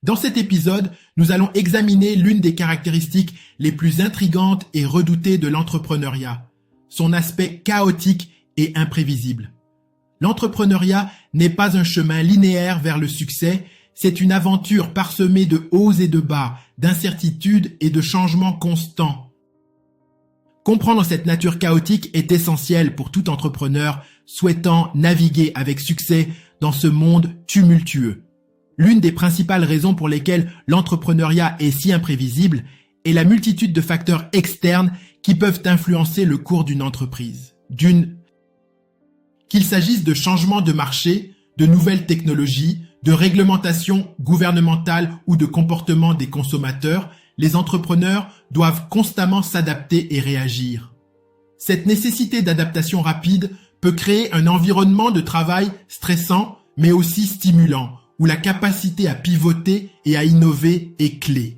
Dans cet épisode, nous allons examiner l'une des caractéristiques les plus intrigantes et redoutées de l'entrepreneuriat, son aspect chaotique et imprévisible. L'entrepreneuriat n'est pas un chemin linéaire vers le succès, c'est une aventure parsemée de hauts et de bas, d'incertitudes et de changements constants. Comprendre cette nature chaotique est essentiel pour tout entrepreneur souhaitant naviguer avec succès dans ce monde tumultueux. L'une des principales raisons pour lesquelles l'entrepreneuriat est si imprévisible est la multitude de facteurs externes qui peuvent influencer le cours d'une entreprise. Qu'il s'agisse de changements de marché, de nouvelles technologies, de réglementations gouvernementales ou de comportements des consommateurs, les entrepreneurs doivent constamment s'adapter et réagir. Cette nécessité d'adaptation rapide peut créer un environnement de travail stressant mais aussi stimulant, où la capacité à pivoter et à innover est clé.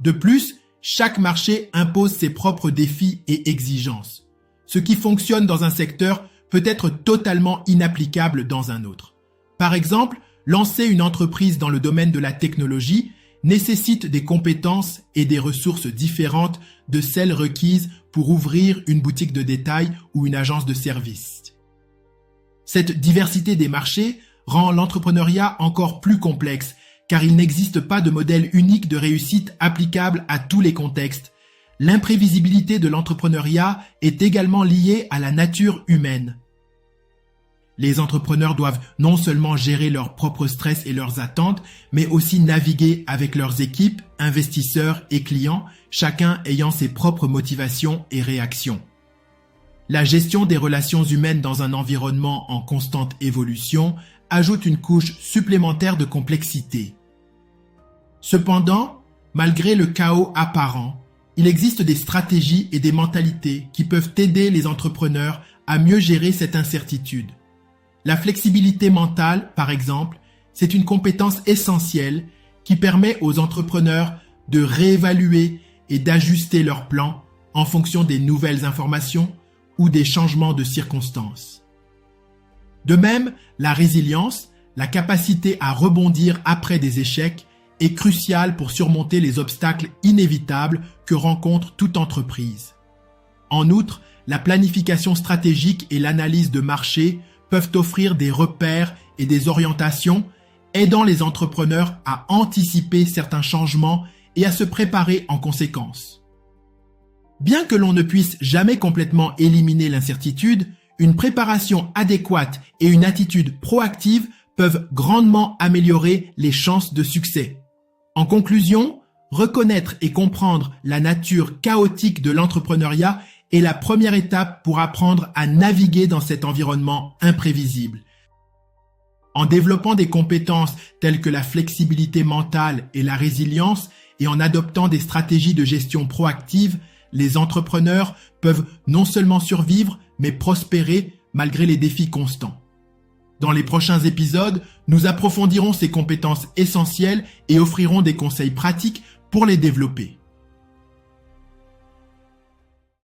De plus, chaque marché impose ses propres défis et exigences. Ce qui fonctionne dans un secteur peut être totalement inapplicable dans un autre. Par exemple, lancer une entreprise dans le domaine de la technologie nécessite des compétences et des ressources différentes de celles requises pour ouvrir une boutique de détail ou une agence de service. Cette diversité des marchés rend l'entrepreneuriat encore plus complexe, car il n'existe pas de modèle unique de réussite applicable à tous les contextes. L'imprévisibilité de l'entrepreneuriat est également liée à la nature humaine. Les entrepreneurs doivent non seulement gérer leur propre stress et leurs attentes, mais aussi naviguer avec leurs équipes, investisseurs et clients, chacun ayant ses propres motivations et réactions. La gestion des relations humaines dans un environnement en constante évolution ajoute une couche supplémentaire de complexité. Cependant, malgré le chaos apparent, il existe des stratégies et des mentalités qui peuvent aider les entrepreneurs à mieux gérer cette incertitude. La flexibilité mentale, par exemple, c'est une compétence essentielle qui permet aux entrepreneurs de réévaluer et d'ajuster leurs plans en fonction des nouvelles informations ou des changements de circonstances. De même, la résilience, la capacité à rebondir après des échecs, est cruciale pour surmonter les obstacles inévitables que rencontre toute entreprise. En outre, la planification stratégique et l'analyse de marché peuvent offrir des repères et des orientations, aidant les entrepreneurs à anticiper certains changements et à se préparer en conséquence. Bien que l'on ne puisse jamais complètement éliminer l'incertitude, une préparation adéquate et une attitude proactive peuvent grandement améliorer les chances de succès. En conclusion, reconnaître et comprendre la nature chaotique de l'entrepreneuriat est la première étape pour apprendre à naviguer dans cet environnement imprévisible. En développant des compétences telles que la flexibilité mentale et la résilience et en adoptant des stratégies de gestion proactive, les entrepreneurs peuvent non seulement survivre, mais prospérer malgré les défis constants. Dans les prochains épisodes, nous approfondirons ces compétences essentielles et offrirons des conseils pratiques pour les développer.